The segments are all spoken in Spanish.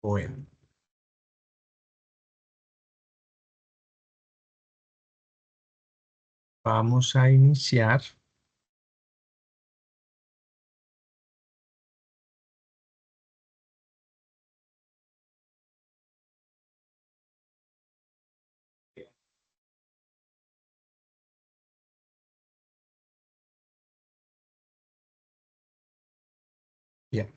Bueno, vamos a iniciar. Bien.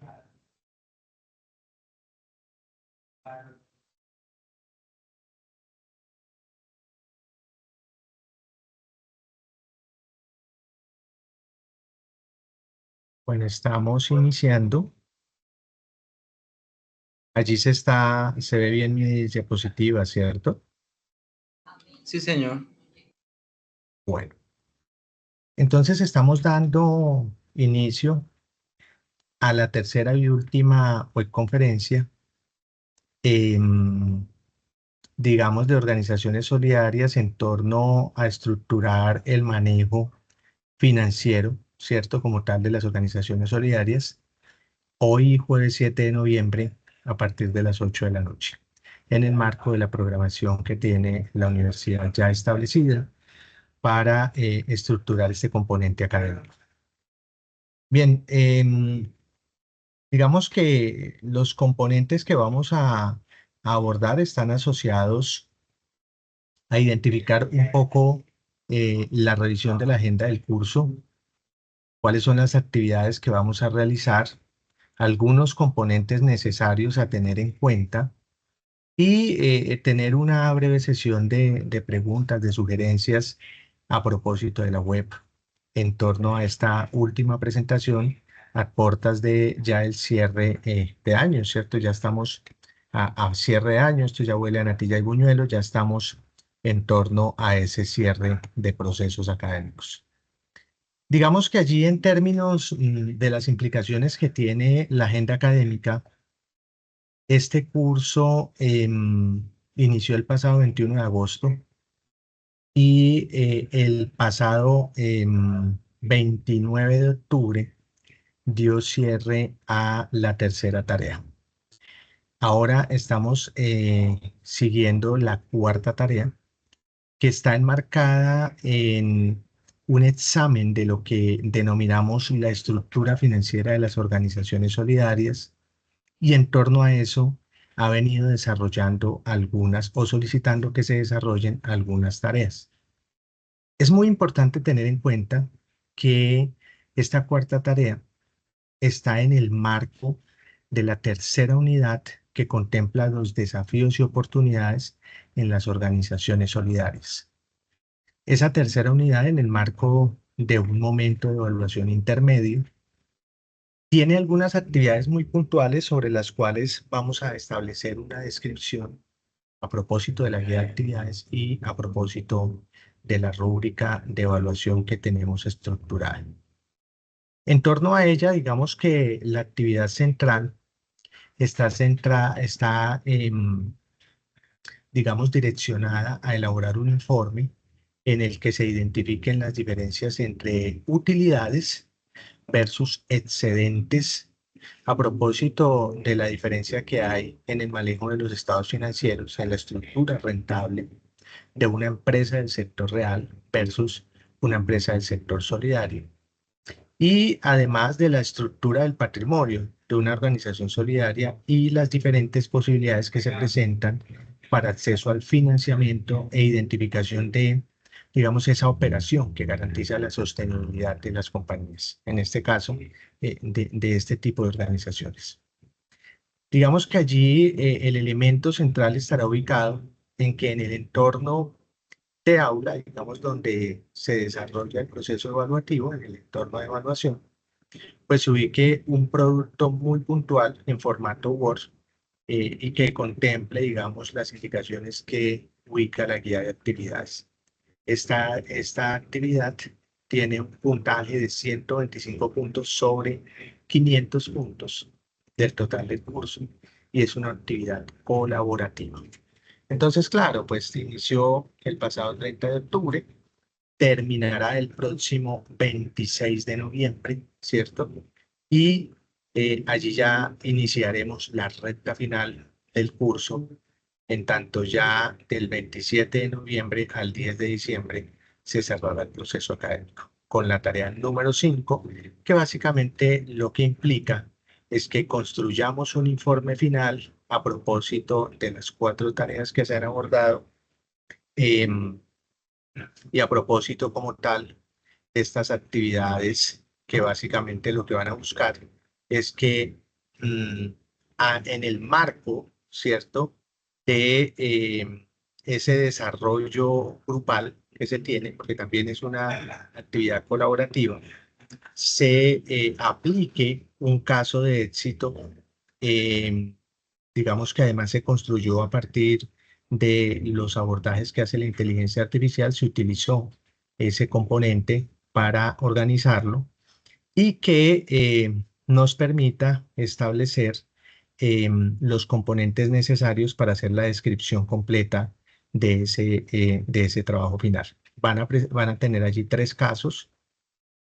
Bueno, estamos iniciando. Allí se ve bien mi diapositiva, ¿cierto? Sí, señor. Bueno, entonces estamos dando inicio a la tercera y última webconferencia, em, digamos, de organizaciones solidarias en torno a estructurar el manejo financiero, ¿cierto? Como tal de las organizaciones solidarias. Hoy, jueves 7 de noviembre, a partir de las 8 de la noche, en el marco de la programación que tiene la universidad ya establecida para estructurar este componente académico. Bien, digamos que los componentes que vamos a abordar están asociados a identificar un poco la revisión de la agenda del curso, cuáles son las actividades que vamos a realizar, algunos componentes necesarios a tener en cuenta y tener una breve sesión de preguntas, de sugerencias a propósito de la web en torno a esta última presentación a puertas de ya el cierre de año, ¿cierto? Ya estamos a cierre de año, esto ya huele a natilla y buñuelo, ya estamos en torno a ese cierre de procesos académicos. Digamos que allí en términos de las implicaciones que tiene la agenda académica, este curso inició el pasado 21 de agosto y el pasado 29 de octubre dio cierre a la tercera tarea. Ahora estamos siguiendo la cuarta tarea, que está enmarcada en un examen de lo que denominamos la estructura financiera de las organizaciones solidarias, y en torno a eso ha venido desarrollando algunas o solicitando que se desarrollen algunas tareas. Es muy importante tener en cuenta que esta cuarta tarea está en el marco de la tercera unidad que contempla los desafíos y oportunidades en las organizaciones solidarias. Esa tercera unidad, en el marco de un momento de evaluación intermedio, tiene algunas actividades muy puntuales sobre las cuales vamos a establecer una descripción a propósito de la guía de actividades y a propósito de la rúbrica de evaluación que tenemos estructurada. En torno a ella, digamos que la actividad central está digamos, direccionada a elaborar un informe en el que se identifiquen las diferencias entre utilidades versus excedentes a propósito de la diferencia que hay en el manejo de los estados financieros, en la estructura rentable de una empresa del sector real versus una empresa del sector solidario. Y además de la estructura del patrimonio de una organización solidaria y las diferentes posibilidades que se presentan para acceso al financiamiento e identificación de, digamos, esa operación que garantiza la sostenibilidad de las compañías, en este caso, de este tipo de organizaciones. Digamos que allí el elemento central estará ubicado en que en el entorno de aula, digamos, donde se desarrolla el proceso evaluativo, en el entorno de evaluación, pues se ubique un producto muy puntual en formato Word y que contemple, digamos, las indicaciones que ubica la guía de actividades. Esta actividad tiene un puntaje de 125 puntos sobre 500 puntos del total del curso y es una actividad colaborativa. Entonces, claro, pues inició el pasado 30 de octubre, terminará el próximo 26 de noviembre, ¿cierto? Y allí ya iniciaremos la recta final del curso, en tanto ya del 27 de noviembre al 10 de diciembre se cerrará el proceso académico con la tarea número 5, que básicamente lo que implica es que construyamos un informe final a propósito de las 4 tareas que se han abordado, em, y a propósito como tal de estas actividades que básicamente lo que van a buscar es que en el marco, ¿cierto?, de ese desarrollo grupal que se tiene, porque también es una actividad colaborativa, se aplique un caso de éxito, eh, digamos que además se construyó a partir de los abordajes que hace la inteligencia artificial, se utilizó ese componente para organizarlo y que nos permita establecer los componentes necesarios para hacer la descripción completa de ese trabajo final. Van a tener allí 3 casos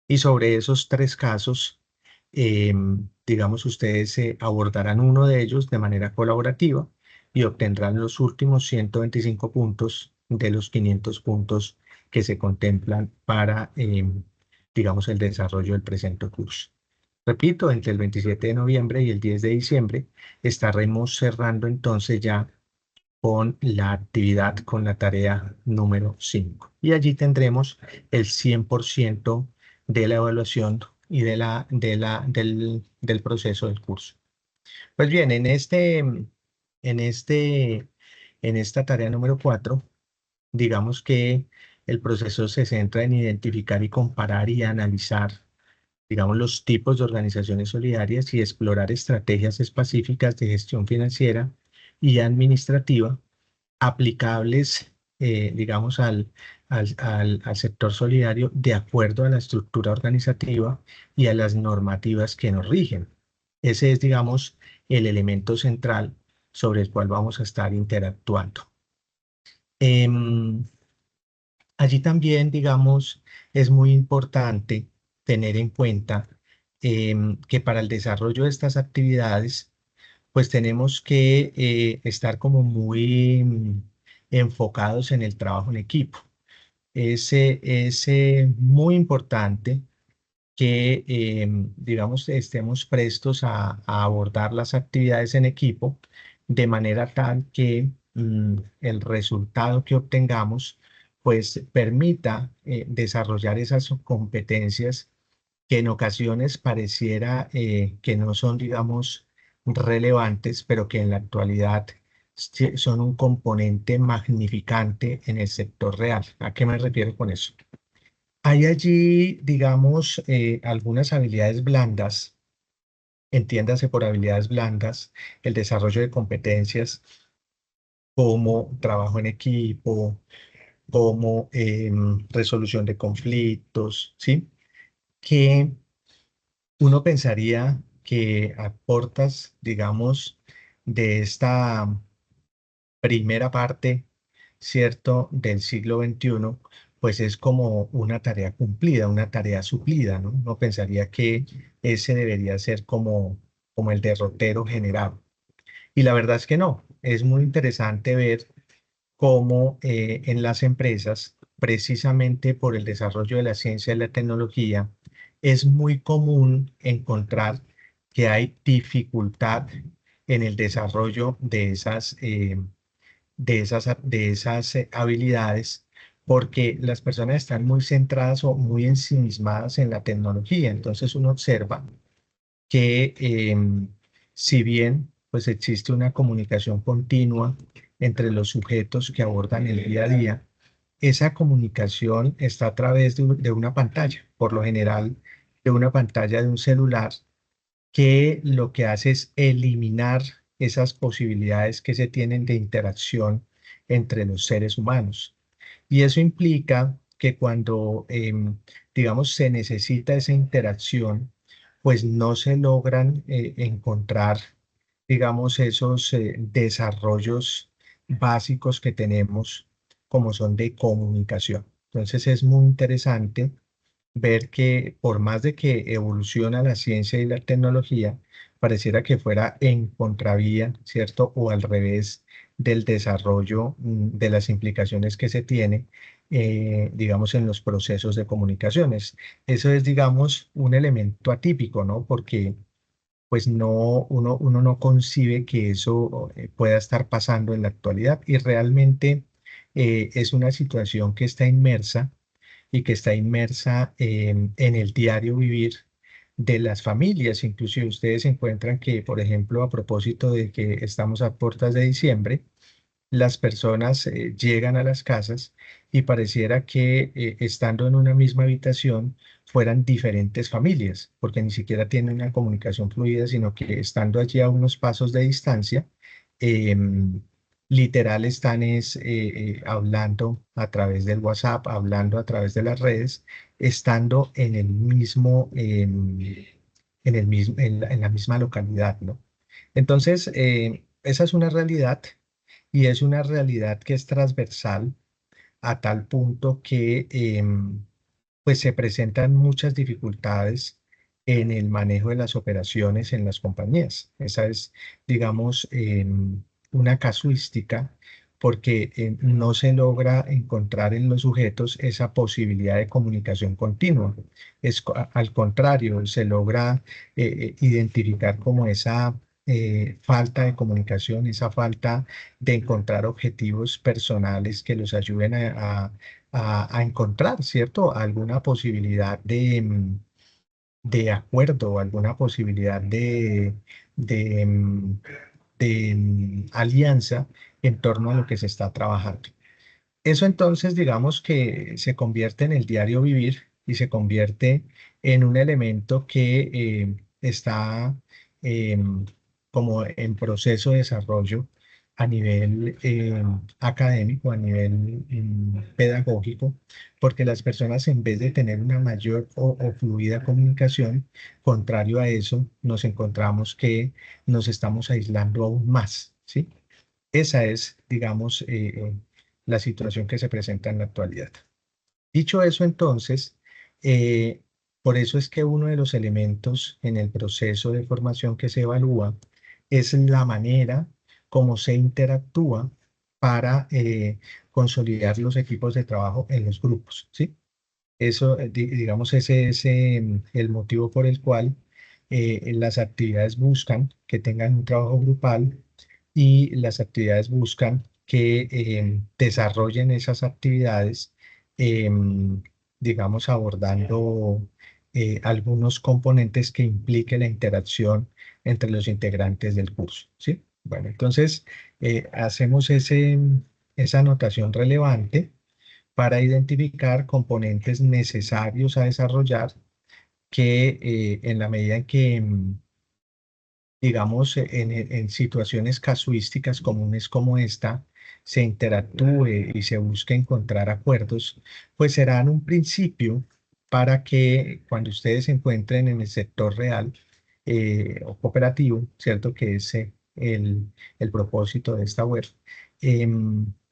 y sobre esos 3 casos, digamos, ustedes abordarán uno de ellos de manera colaborativa y obtendrán los últimos 125 puntos de los 500 puntos que se contemplan para, digamos, el desarrollo del presente curso. Repito, entre el 27 de noviembre y el 10 de diciembre estaremos cerrando entonces ya con la actividad, con la tarea número 5. Y allí tendremos el 100% de la evaluación y del proceso del curso. Pues bien, en esta tarea número 4, digamos que el proceso se centra en identificar y comparar y analizar, digamos, los tipos de organizaciones solidarias y explorar estrategias específicas de gestión financiera y administrativa aplicables, digamos, al sector solidario de acuerdo a la estructura organizativa y a las normativas que nos rigen. Ese es, digamos, el elemento central sobre el cual vamos a estar interactuando. Allí también, digamos, es muy importante tener en cuenta que para el desarrollo de estas actividades, pues tenemos que estar como muy enfocados en el trabajo en equipo. Es muy importante que, digamos, estemos prestos a abordar las actividades en equipo de manera tal que el resultado que obtengamos, pues permita desarrollar esas competencias que en ocasiones pareciera que no son, digamos, relevantes, pero que en la actualidad son un componente magnificante en el sector real. ¿A qué me refiero con eso? Hay allí, digamos, algunas habilidades blandas, entiéndase por habilidades blandas, el desarrollo de competencias como trabajo en equipo, como resolución de conflictos, ¿sí? Que uno pensaría que a portas, digamos, de esta primera parte, ¿cierto?, del siglo XXI, pues es como una tarea cumplida, una tarea suplida, ¿no? Uno pensaría que ese debería ser como el derrotero general. Y la verdad es que no. Es muy interesante ver cómo en las empresas, precisamente por el desarrollo de la ciencia y la tecnología, es muy común encontrar que hay dificultad en el desarrollo de esas habilidades, porque las personas están muy centradas o muy ensimismadas en la tecnología. Entonces uno observa que si bien pues existe una comunicación continua entre los sujetos que abordan el día a día, esa comunicación está a través de una pantalla, por lo general de una pantalla de un celular, que lo que hace es eliminar esas posibilidades que se tienen de interacción entre los seres humanos. Y eso implica que cuando, digamos, se necesita esa interacción, pues no se logran encontrar, digamos, esos desarrollos básicos que tenemos como son de comunicación. Entonces es muy interesante ver que por más de que evoluciona la ciencia y la tecnología, pareciera que fuera en contravía, ¿cierto? O al revés del desarrollo de las implicaciones que se tiene, digamos, en los procesos de comunicaciones. Eso es, digamos, un elemento atípico, ¿no? Porque pues no, uno no concibe que eso pueda estar pasando en la actualidad y realmente es una situación que está inmersa y que está inmersa en el diario vivir de las familias. Inclusive ustedes encuentran que, por ejemplo, a propósito de que estamos a puertas de diciembre, las personas llegan a las casas y pareciera que estando en una misma habitación fueran diferentes familias, porque ni siquiera tienen una comunicación fluida, sino que estando allí a unos pasos de distancia, em, literal están hablando a través del WhatsApp, hablando a través de las redes, estando en la misma localidad, ¿no? Entonces, esa es una realidad y es una realidad que es transversal a tal punto que pues se presentan muchas dificultades en el manejo de las operaciones en las compañías. Esa es, digamos, una casuística porque no se logra encontrar en los sujetos esa posibilidad de comunicación continua. Al contrario, se logra identificar como esa falta de comunicación, esa falta de encontrar objetivos personales que los ayuden a encontrar, ¿cierto? Alguna posibilidad de acuerdo, alguna posibilidad de, mm, de alianza en torno a lo que se está trabajando. Eso entonces, digamos que se convierte en el diario vivir y se convierte en un elemento que está em, como en proceso de desarrollo a nivel académico, a nivel pedagógico, porque las personas en vez de tener una mayor o fluida comunicación, contrario a eso, nos encontramos que nos estamos aislando aún más, ¿sí? Esa es, digamos, la situación que se presenta en la actualidad. Dicho eso, entonces, eh, por eso es que uno de los elementos en el proceso de formación que se evalúa es la manera como se interactúa para consolidar los equipos de trabajo en los grupos, ¿sí? Eso, digamos, ese es el motivo por el cual las actividades buscan que tengan un trabajo grupal y las actividades buscan que desarrollen esas actividades, digamos, abordando algunos componentes que implique la interacción entre los integrantes del curso, ¿sí? Bueno, entonces hacemos esa anotación relevante para identificar componentes necesarios a desarrollar que en la medida en que, digamos, en situaciones casuísticas comunes como esta, se interactúe y se busque encontrar acuerdos, pues serán un principio para que cuando ustedes se encuentren en el sector real o cooperativo, ¿cierto? Que es el propósito de esta web,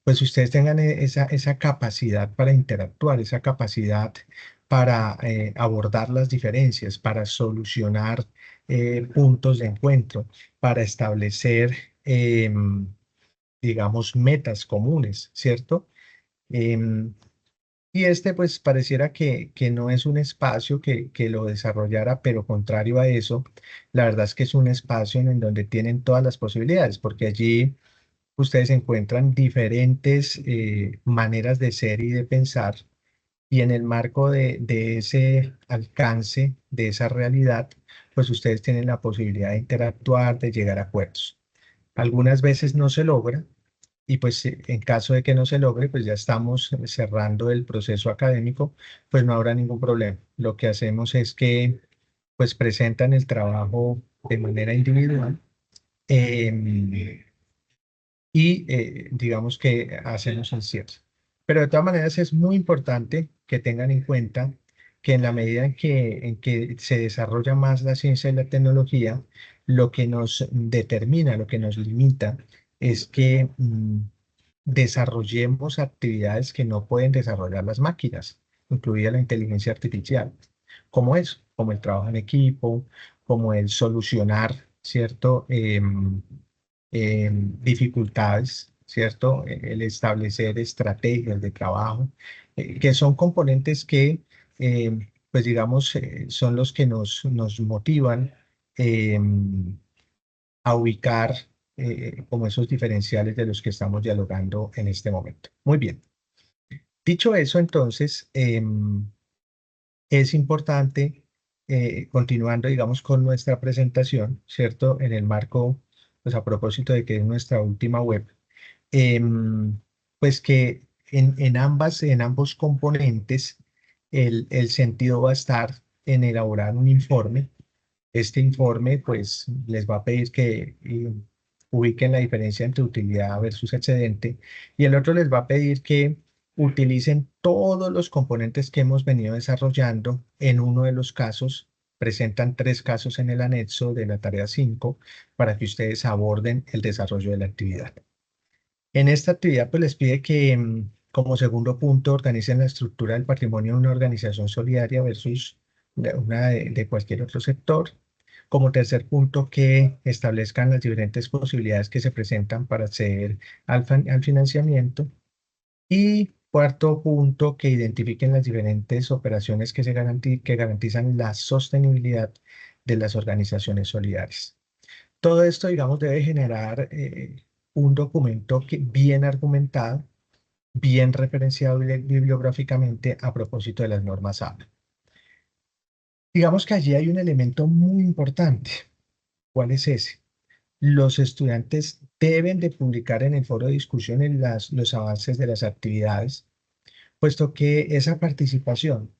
pues ustedes tengan esa capacidad para interactuar, esa capacidad para abordar las diferencias, para solucionar puntos de encuentro, para establecer, digamos, metas comunes, ¿cierto? Em, y este, pues, pareciera que no es un espacio que lo desarrollara, pero contrario a eso, la verdad es que es un espacio en donde tienen todas las posibilidades, porque allí ustedes encuentran diferentes maneras de ser y de pensar, y en el marco de ese alcance, de esa realidad, pues ustedes tienen la posibilidad de interactuar, de llegar a acuerdos. Algunas veces no se logra y pues en caso de que no se logre, pues ya estamos cerrando el proceso académico, pues no habrá ningún problema. Lo que hacemos es que pues presentan el trabajo de manera individual y digamos que hacemos el cierre. Pero de todas maneras es muy importante que tengan en cuenta que en la medida en que se desarrolla más la ciencia y la tecnología, lo que nos determina, lo que nos limita, es que desarrollemos actividades que no pueden desarrollar las máquinas. incluida la inteligencia artificial, como eso, como el trabajo en equipo, como el solucionar, ¿cierto? Dificultades, ¿cierto? El establecer estrategias de trabajo, que son componentes que, pues digamos, son los que nos motivan a ubicar como esos diferenciales de los que estamos dialogando en este momento. Muy bien. Dicho eso, entonces, es importante, continuando, digamos, con nuestra presentación, ¿cierto? En el marco, pues a propósito de que es nuestra última web, em, pues que en ambos componentes el sentido va a estar en elaborar un informe. Este informe, pues, les va a pedir que ubiquen la diferencia entre utilidad versus excedente, y el otro les va a pedir que utilicen todos los componentes que hemos venido desarrollando. En uno de los casos, presentan 3 casos en el anexo de la tarea 5 para que ustedes aborden el desarrollo de la actividad. En esta actividad, pues les pide que, como segundo punto, organicen la estructura del patrimonio de una organización solidaria versus una de cualquier otro sector. Como tercer punto, que establezcan las diferentes posibilidades que se presentan para acceder al financiamiento. Y cuarto punto, que identifiquen las diferentes operaciones que garantizan la sostenibilidad de las organizaciones solidarias. Todo esto, digamos, debe generar un documento bien argumentado, bien referenciado bibliográficamente a propósito de las normas APA. Digamos que allí hay un elemento muy importante. ¿Cuál es ese? Los estudiantes deben de publicar en el foro de discusión los avances de las actividades, puesto que esa participación,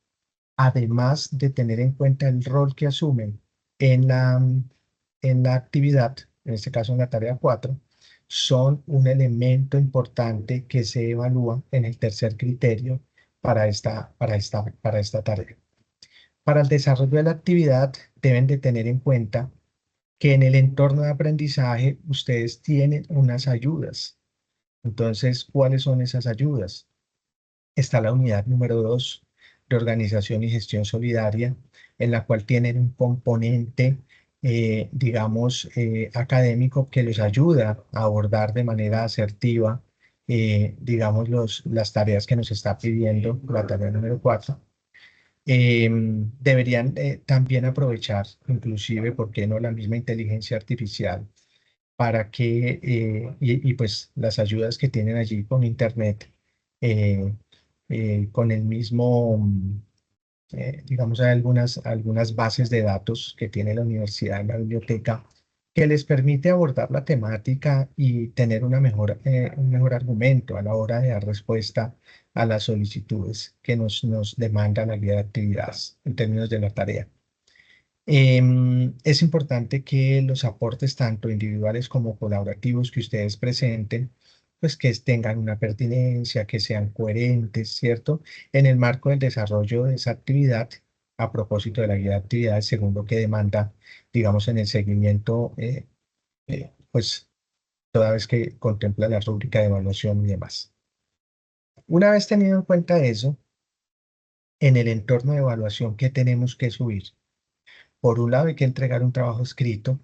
además de tener en cuenta el rol que asumen en la actividad, en este caso en la tarea 4, son un elemento importante que se evalúa en el tercer criterio para esta tarea. Para el desarrollo de la actividad, deben de tener en cuenta que en el entorno de aprendizaje ustedes tienen unas ayudas. Entonces, ¿cuáles son esas ayudas? Está la unidad número 2 de organización y gestión solidaria, en la cual tienen un componente, digamos, académico que les ayuda a abordar de manera asertiva, digamos, las tareas que nos está pidiendo la tarea número 4. Deberían también aprovechar, inclusive, ¿por qué no?, la misma inteligencia artificial para que, pues las ayudas que tienen allí con Internet, eh, con el mismo, digamos, hay algunas bases de datos que tiene la universidad en la biblioteca que les permite abordar la temática y tener un mejor argumento a la hora de dar respuesta a las solicitudes que nos demanda la guía de actividades en términos de la tarea. Es importante que los aportes, tanto individuales como colaborativos, que ustedes presenten, pues que tengan una pertinencia, que sean coherentes, ¿cierto? En el marco del desarrollo de esa actividad, a propósito de la guía de actividades, según lo que demanda, digamos, en el seguimiento, pues toda vez que contempla la rúbrica de evaluación y demás. Una vez tenido en cuenta eso, en el entorno de evaluación, ¿qué tenemos que subir? Por un lado, hay que entregar un trabajo escrito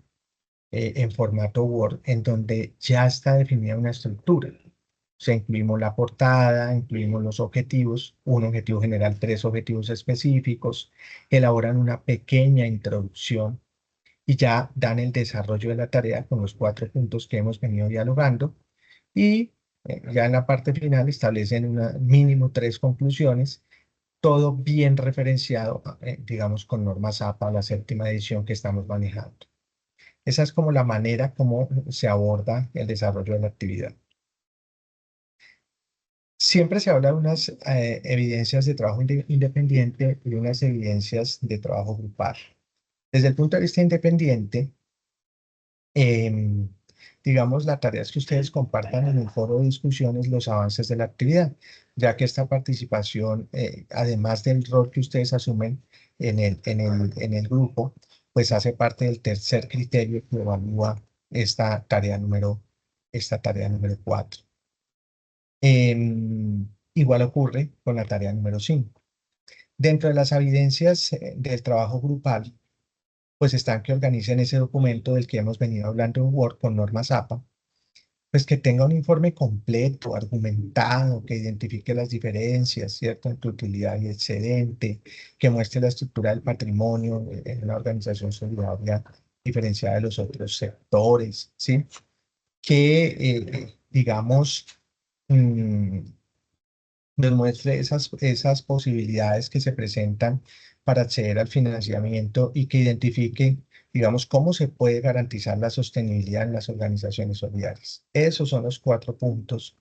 en formato Word, en donde ya está definida una estructura. O sea, incluimos la portada, incluimos los objetivos, un objetivo general, 3 objetivos específicos, elaboran una pequeña introducción y ya dan el desarrollo de la tarea con los 4 puntos que hemos venido dialogando, y ya en la parte final establecen mínimo 3 conclusiones, todo bien referenciado, digamos, con normas APA, la 7ª edición que estamos manejando. Esa es como la manera como se aborda el desarrollo de la actividad. Siempre se habla de unas evidencias de trabajo independiente y unas evidencias de trabajo grupal. Desde el punto de vista independiente, em, digamos, la tarea es que ustedes compartan en el foro de discusiones los avances de la actividad, ya que esta participación, además del rol que ustedes asumen en el grupo, pues hace parte del tercer criterio que evalúa esta tarea número 4. Igual ocurre con la tarea número 5. Dentro de las evidencias del trabajo grupal, pues están que organicen ese documento del que hemos venido hablando en Word con normas APA, pues que tenga un informe completo, argumentado, que identifique las diferencias, ¿cierto?, entre utilidad y excedente, que muestre la estructura del patrimonio en una organización solidaria diferenciada de los otros sectores, ¿sí? Que, digamos, mm, nos muestre esas posibilidades que se presentan para acceder al financiamiento y que identifique, digamos, cómo se puede garantizar la sostenibilidad en las organizaciones solidarias. Esos son los 4 puntos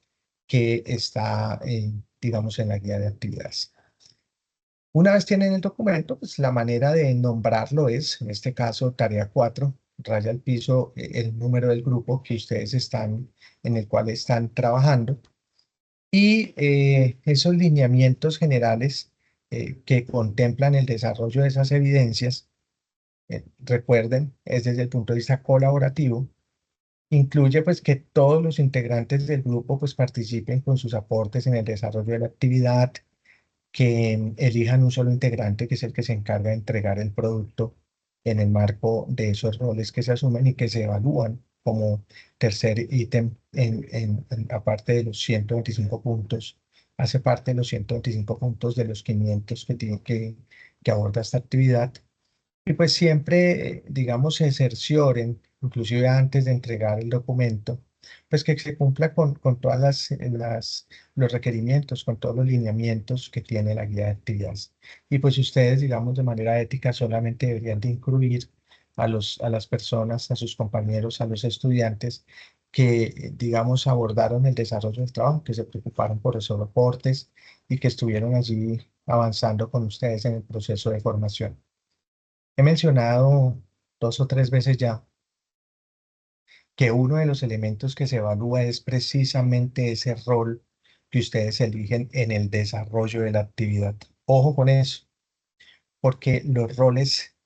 que está, digamos, en la guía de actividades. Una vez tienen el documento, pues la manera de nombrarlo es, en este caso, tarea 4, raya al piso, el número del grupo que ustedes están, en el cual están trabajando y esos lineamientos generales que contemplan el desarrollo de esas evidencias, recuerden, es desde el punto de vista colaborativo, incluye pues que todos los integrantes del grupo pues participen con sus aportes en el desarrollo de la actividad, que elijan un solo integrante que es el que se encarga de entregar el producto en el marco de esos roles que se asumen y que se evalúan como tercer ítem aparte de los 125 puntos, hace parte de los 125 puntos de los 500 que aborda esta actividad. Y pues siempre, digamos, se cercioren, inclusive antes de entregar el documento, pues que se cumpla con todas los requerimientos, con todos los lineamientos que tiene la guía de actividades. Y pues ustedes, digamos, de manera ética solamente deberían de incluir a las personas, a sus compañeros, a los estudiantes que, digamos, abordaron el desarrollo del trabajo, que se preocuparon por esos reportes y que estuvieron allí avanzando con ustedes en el proceso de formación. He mencionado 2 o 3 veces ya que uno de los elementos que se evalúa es precisamente ese rol que ustedes eligen en el desarrollo de la actividad. Ojo con eso, porque los roles,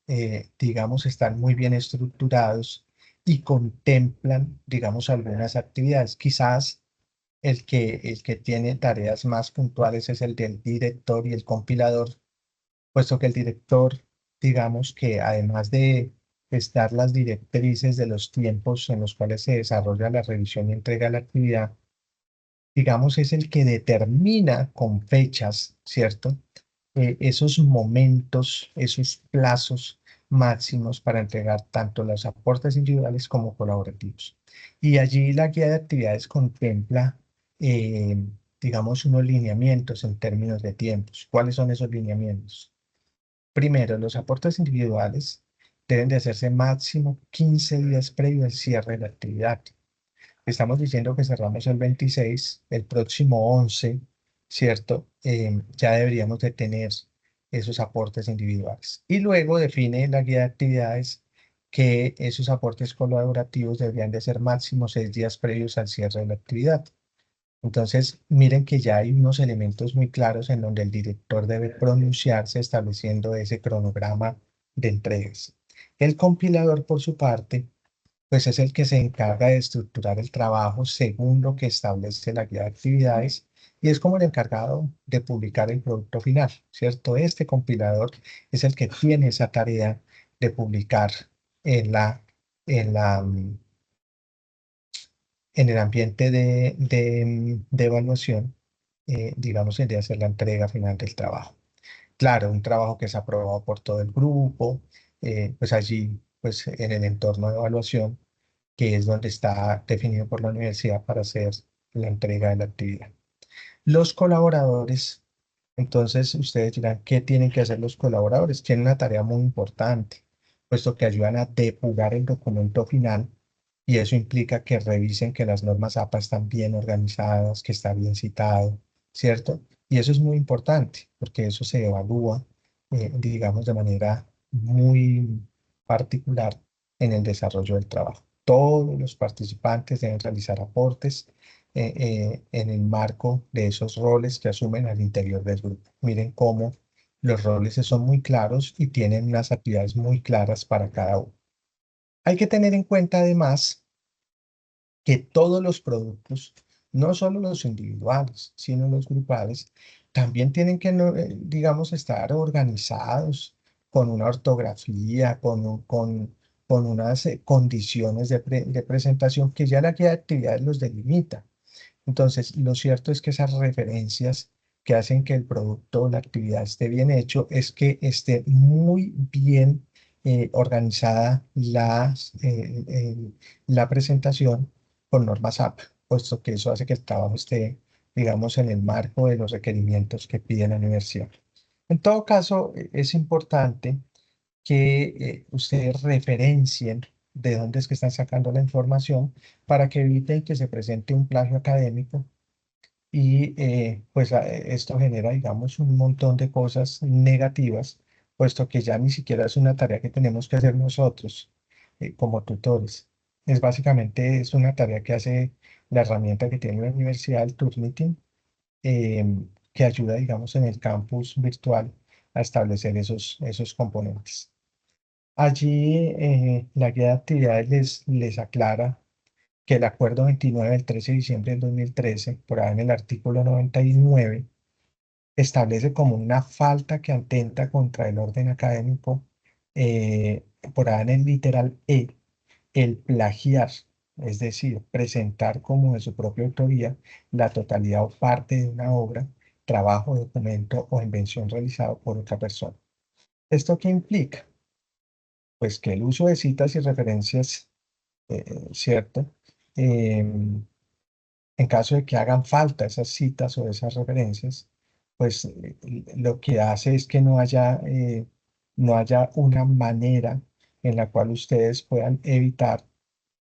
digamos, están muy bien estructurados y contemplan, digamos, algunas actividades. Quizás el que tiene tareas más puntuales es el del director y el compilador, puesto que el director, digamos que además de estar las directrices de los tiempos en los cuales se desarrolla la revisión y entrega de la actividad, digamos, es el que determina con fechas, ¿cierto? Esos momentos, esos plazos máximos para entregar tanto los aportes individuales como colaborativos. Y allí la guía de actividades contempla, eh, digamos, unos lineamientos en términos de tiempos. ¿Cuáles son esos lineamientos? Primero, los aportes individuales deben de hacerse máximo 15 días previo al cierre de la actividad. Estamos diciendo que cerramos el 26, el próximo 11, ¿cierto? Ya deberíamos de tener esos aportes individuales. Y luego define la guía de actividades que esos aportes colaborativos deberían de ser máximo 6 días previos al cierre de la actividad. Entonces, miren que ya hay unos elementos muy claros en donde el director debe pronunciarse estableciendo ese cronograma de entregas. El compilador, por su parte, pues es el que se encarga de estructurar el trabajo según lo que establece la guía de actividades y es como el encargado de publicar el producto final, ¿cierto? Este compilador es el que tiene esa tarea de publicar en en la, en el ambiente de evaluación, digamos, el de hacer la entrega final del trabajo. Claro, un trabajo que es aprobado por todo el grupo, pues allí, pues en el entorno de evaluación, que es donde está definido por la universidad para hacer la entrega de la actividad. Los colaboradores, entonces ustedes dirán, ¿qué tienen que hacer los colaboradores? Tienen una tarea muy importante, puesto que ayudan a depurar el documento final y eso implica que revisen que las normas APA están bien organizadas, que está bien citado, ¿cierto? Y eso es muy importante, porque eso se evalúa, digamos, de manera muy particular en el desarrollo del trabajo. Todos los participantes deben realizar aportes en el marco de esos roles que asumen al interior del grupo. Miren cómo los roles son muy claros y tienen unas actividades muy claras para cada uno. Hay que tener en cuenta además que todos los productos, no solo los individuales, sino los grupales, también tienen que, digamos, estar organizados con una ortografía, con unas condiciones de presentación que ya la guía de actividades los delimita. Entonces, lo cierto es que esas referencias que hacen que el producto o la actividad esté bien hecho es que esté muy bien organizada la presentación con normas APA, puesto que eso hace que el trabajo esté, digamos, en el marco de los requerimientos que pide la universidad. En todo caso, es importante que ustedes referencien de dónde es que están sacando la información para que eviten que se presente un plagio académico y pues esto genera, digamos, un montón de cosas negativas, puesto que ya ni siquiera es una tarea que tenemos que hacer nosotros como tutores. Es básicamente es una tarea que hace la herramienta que tiene la universidad, el Turnitin, que ayuda, digamos, en el campus virtual a establecer esos componentes. Allí la guía de actividades les aclara que el acuerdo 29 del 13 de diciembre del 2013, por ahí en el artículo 99, establece como una falta que atenta contra el orden académico, por ahí en el literal E, el plagiar, es decir, presentar como de su propia autoría la totalidad o parte de una obra, trabajo, documento o invención realizado por otra persona. ¿Esto qué implica? Pues que el uso de citas y referencias, ¿cierto? Em, en caso de que hagan falta esas citas o esas referencias, pues lo que hace es que no haya una manera en la cual ustedes puedan evitar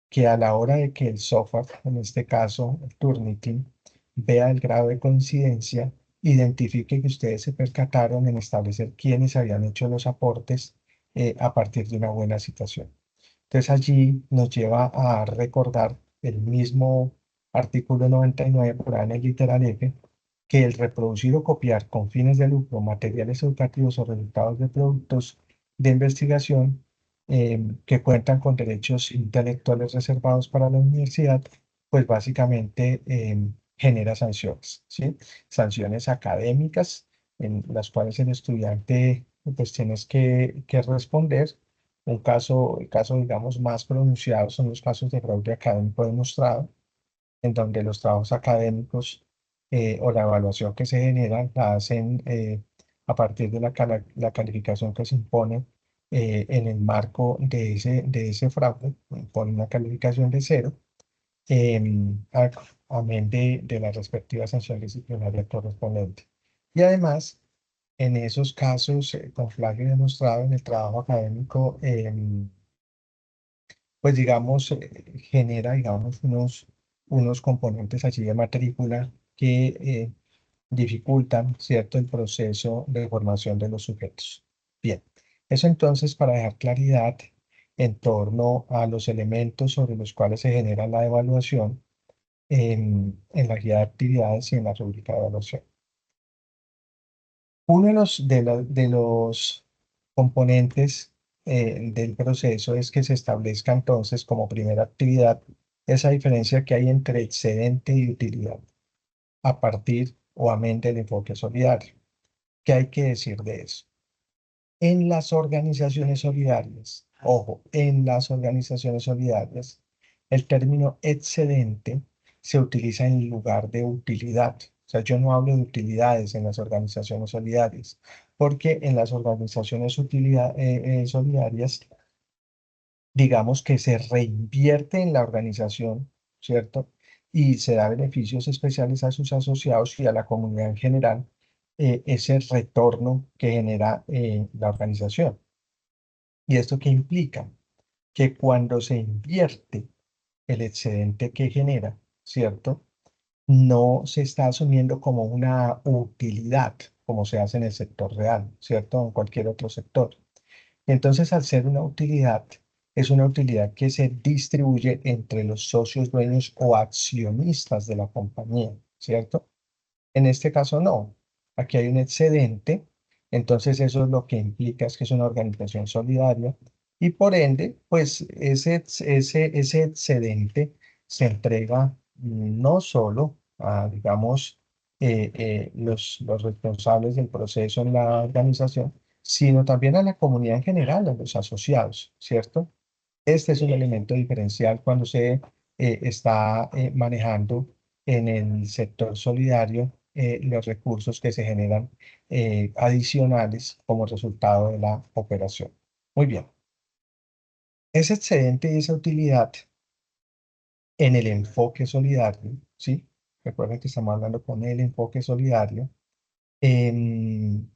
que a la hora de que el software, en este caso el Turnitin, vea el grado de coincidencia, identifique que ustedes se percataron en establecer quiénes habían hecho los aportes a partir de una buena situación. Entonces allí nos lleva a recordar el mismo artículo 99 por ahí en el literal F, que el reproducir o copiar con fines de lucro materiales educativos o resultados de productos de investigación que cuentan con derechos intelectuales reservados para la universidad, pues básicamente genera sanciones, ¿sí? Sanciones académicas en las cuales el estudiante pues tienes que responder. El caso, digamos, más pronunciado son los casos de fraude académico demostrado, en donde los trabajos académicos o la evaluación que se genera la hacen a partir de la calificación que se impone en el marco de ese fraude, pone una calificación de 0, a- amén de la respectiva sanción disciplinaria correspondiente. Y además, en esos casos con plagio demostrado en el trabajo académico, pues digamos, genera, digamos, unos componentes allí de matrícula que dificultan, ¿cierto?, el proceso de formación de los sujetos. Bien, eso entonces para dejar claridad en torno a los elementos sobre los cuales se genera la evaluación en la guía de actividades y en la rúbrica de evaluación. Uno de los componentes del proceso es que se establezca entonces como primera actividad esa diferencia que hay entre excedente y utilidad a partir o amén del enfoque solidario. ¿Qué hay que decir de eso? En las organizaciones solidarias, ojo, en las organizaciones solidarias, el término excedente se utiliza en lugar de utilidad. O sea, yo no hablo de utilidades en las organizaciones solidarias, porque en las organizaciones solidarias, digamos que se reinvierte en la organización, ¿cierto? Y se da beneficios especiales a sus asociados y a la comunidad en general, ese retorno que genera la organización. ¿Y esto qué implica? Que cuando se invierte el excedente que genera, ¿cierto? No se está asumiendo como una utilidad, como se hace en el sector real, ¿cierto? O en cualquier otro sector. Entonces, al ser una utilidad, es una utilidad que se distribuye entre los socios dueños o accionistas de la compañía, ¿cierto? En este caso no. Aquí hay un excedente, entonces eso es lo que implica es que es una organización solidaria y por ende, pues ese excedente se entrega no solo a, digamos, los responsables del proceso en la organización, sino también a la comunidad en general, a los asociados, ¿cierto? Este es un elemento diferencial cuando se está manejando en el sector solidario los recursos que se generan adicionales como resultado de la operación. Muy bien. Ese excedente y esa utilidad en el enfoque solidario, ¿sí? Recuerden que estamos hablando con el enfoque solidario. em,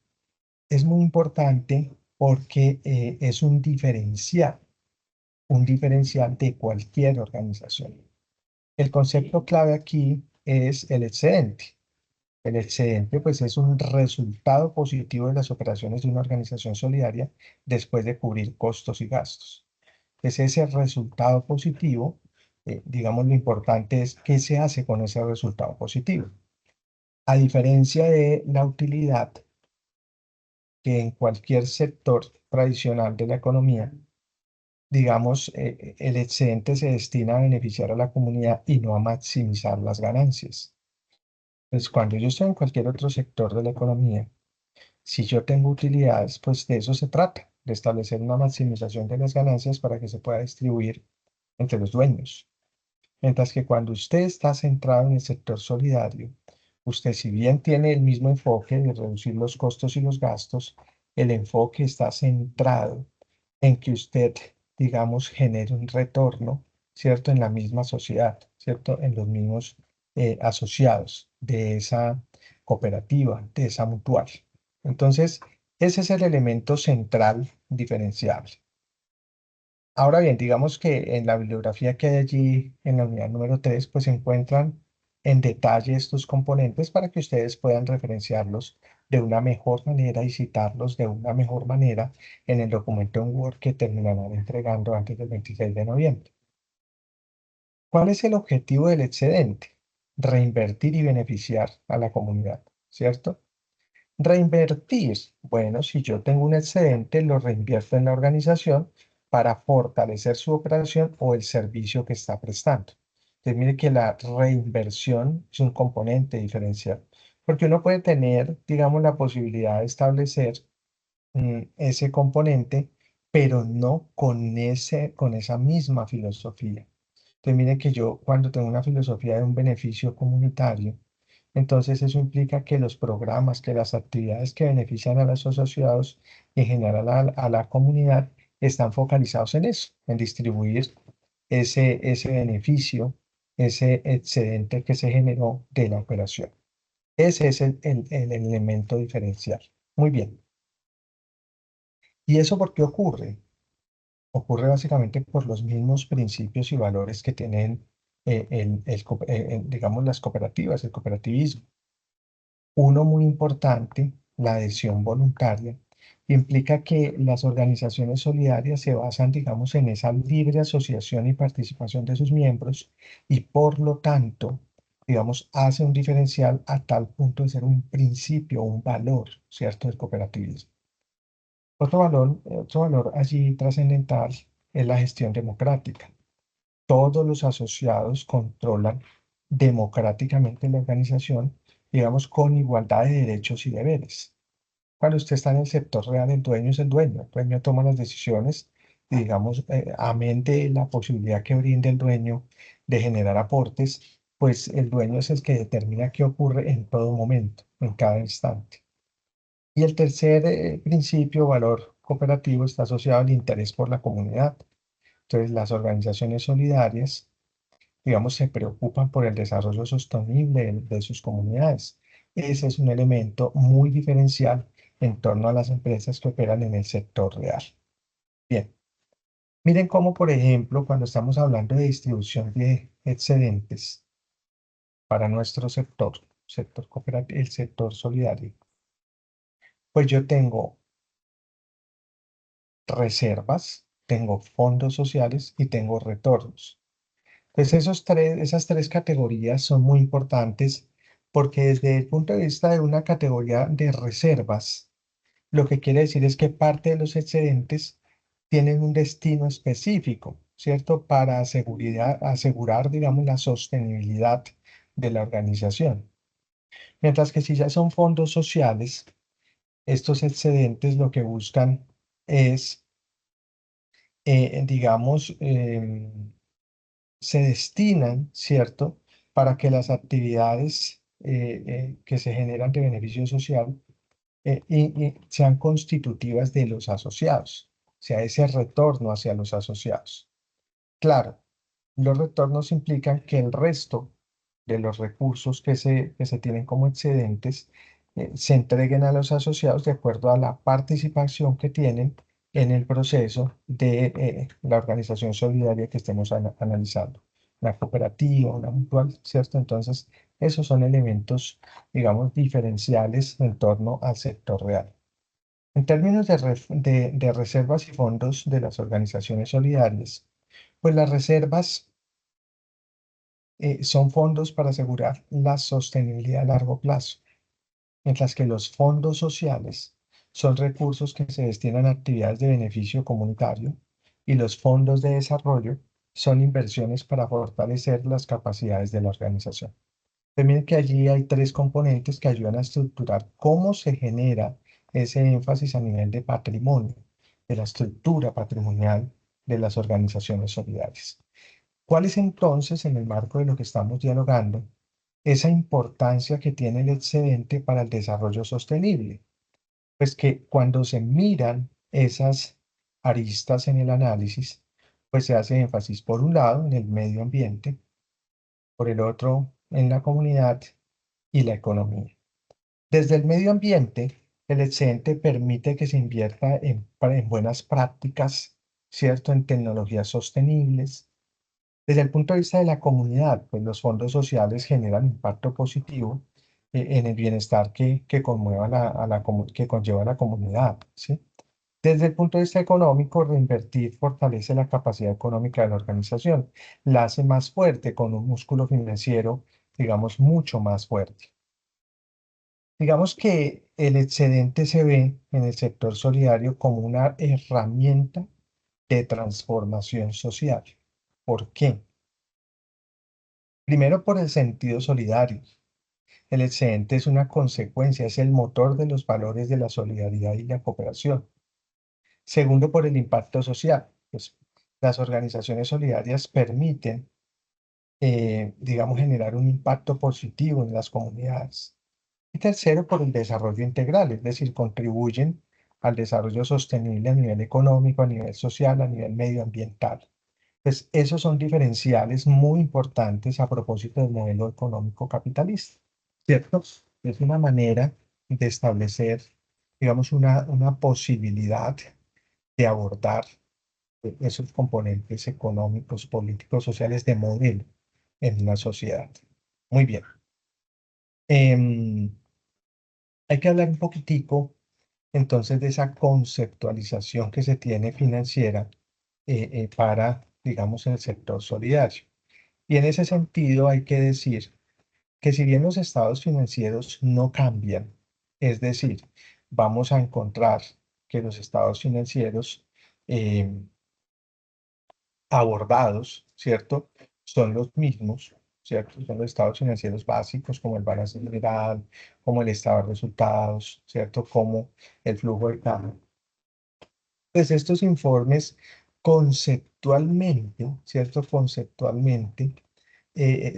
es muy importante porque es un diferencial de cualquier organización. El concepto clave aquí es el excedente. El excedente, pues, es un resultado positivo de las operaciones de una organización solidaria después de cubrir costos y gastos. Es ese resultado positivo, digamos, lo importante es qué se hace con ese resultado positivo. A diferencia de la utilidad, que en cualquier sector tradicional de la economía, digamos, el excedente se destina a beneficiar a la comunidad y no a maximizar las ganancias. Pues cuando yo estoy en cualquier otro sector de la economía, si yo tengo utilidades, pues de eso se trata, de establecer una maximización de las ganancias para que se pueda distribuir entre los dueños. Mientras que cuando usted está centrado en el sector solidario, usted si bien tiene el mismo enfoque de reducir los costos y los gastos, el enfoque está centrado en que usted, digamos, genere un retorno, ¿cierto? En la misma sociedad, ¿cierto? En los mismos asociados de esa cooperativa, de esa mutual. Entonces, ese es el elemento central diferenciable. Ahora bien, digamos que en la bibliografía que hay allí en la unidad número 3, pues se encuentran en detalle estos componentes para que ustedes puedan referenciarlos de una mejor manera y citarlos de una mejor manera en el documento en Word que terminarán entregando antes del 26 de noviembre. ¿Cuál es el objetivo del excedente? Reinvertir y beneficiar a la comunidad, ¿cierto? Reinvertir. Bueno, si yo tengo un excedente, lo reinvierto en la organización para fortalecer su operación o el servicio que está prestando. Entonces, mire que la reinversión es un componente diferencial, porque uno puede tener, digamos, la posibilidad de establecer ese componente, pero no con esa misma filosofía. Entonces, mire que yo cuando tengo una filosofía de un beneficio comunitario, entonces eso implica que los programas, que las actividades que benefician a los asociados y en general a la comunidad están focalizados en eso, en distribuir ese beneficio, ese excedente que se generó de la operación. Ese es el elemento diferencial. Muy bien. ¿Y eso por qué ocurre? Ocurre básicamente por los mismos principios y valores que tienen, digamos, las cooperativas, el cooperativismo. Uno muy importante, la adhesión voluntaria, implica que las organizaciones solidarias se basan, digamos, en esa libre asociación y participación de sus miembros y por lo tanto, digamos, hace un diferencial a tal punto de ser un principio, un valor, ¿cierto?, del cooperativismo. Otro valor allí trascendental es la gestión democrática. Todos los asociados controlan democráticamente la organización, digamos, con igualdad de derechos y deberes. Cuando usted está en el sector real, el dueño es el dueño toma las decisiones y, digamos, amén de la posibilidad que brinde el dueño de generar aportes, pues el dueño es el que determina qué ocurre en todo momento, en cada instante. Y el tercer principio, valor cooperativo, está asociado al interés por la comunidad. Entonces, las organizaciones solidarias, digamos, se preocupan por el desarrollo sostenible de sus comunidades. Ese es un elemento muy diferencial en torno a las empresas que operan en el sector real. Bien, miren cómo, por ejemplo, cuando estamos hablando de distribución de excedentes para nuestro sector cooperativo, el sector solidario, pues yo tengo reservas, tengo fondos sociales y tengo retornos. Pues esas tres categorías son muy importantes porque desde el punto de vista de una categoría de reservas, lo que quiere decir es que parte de los excedentes tienen un destino específico, ¿cierto? Para asegurar, digamos, la sostenibilidad de la organización. Mientras que si ya son fondos sociales, estos excedentes lo que buscan es, digamos, se destinan, ¿cierto?, para que las actividades que se generan de beneficio social y sean constitutivas de los asociados, o sea, ese retorno hacia los asociados. Claro, los retornos implican que el resto de los recursos que se tienen como excedentes se entreguen a los asociados de acuerdo a la participación que tienen en el proceso de la organización solidaria que estemos analizando, una cooperativa, una mutual, ¿cierto? Entonces, esos son elementos, digamos, diferenciales en torno al sector real. En términos de reservas y fondos de las organizaciones solidarias, pues las reservas son fondos para asegurar la sostenibilidad a largo plazo, mientras que los fondos sociales son recursos que se destinan a actividades de beneficio comunitario y los fondos de desarrollo son inversiones para fortalecer las capacidades de la organización. También que allí hay tres componentes que ayudan a estructurar cómo se genera ese énfasis a nivel de patrimonio, de la estructura patrimonial de las organizaciones solidarias. ¿Cuál es entonces, en el marco de lo que estamos dialogando, esa importancia que tiene el excedente para el desarrollo sostenible? Pues que cuando se miran esas aristas en el análisis, pues se hace énfasis por un lado en el medio ambiente, por el otro en la comunidad y la economía. Desde el medio ambiente, el excedente permite que se invierta en buenas prácticas, ¿cierto? En tecnologías sostenibles. Desde el punto de vista de la comunidad, pues los fondos sociales generan impacto positivo en el bienestar que conmueva que conlleva la comunidad, ¿sí? Desde el punto de vista económico, reinvertir fortalece la capacidad económica de la organización, la hace más fuerte con un músculo financiero, digamos, mucho más fuerte. Digamos que el excedente se ve en el sector solidario como una herramienta de transformación social. ¿Por qué? Primero, por el sentido solidario. El excedente es una consecuencia, es el motor de los valores de la solidaridad y la cooperación. Segundo, por el impacto social. Pues, las organizaciones solidarias permiten, digamos, generar un impacto positivo en las comunidades. Y tercero, por el desarrollo integral, es decir, contribuyen al desarrollo sostenible a nivel económico, a nivel social, a nivel medioambiental. Pues esos son diferenciales muy importantes a propósito del modelo económico capitalista, ¿cierto? Es una manera de establecer, digamos, una posibilidad de abordar esos componentes económicos, políticos, sociales de modelo en una sociedad. Muy bien. Em, Hay que hablar un poquitico entonces de esa conceptualización que se tiene financiera para, digamos, el sector solidario. Y en ese sentido hay que decir que si bien los estados financieros no cambian, es decir, vamos a encontrar que los estados financieros eh, abordados, ¿cierto? Son los mismos, ¿cierto? Son los estados financieros básicos como el balance general, como el estado de resultados, ¿cierto? Como el flujo de caja. Pues estos informes conceptualmente, ¿cierto? Conceptualmente,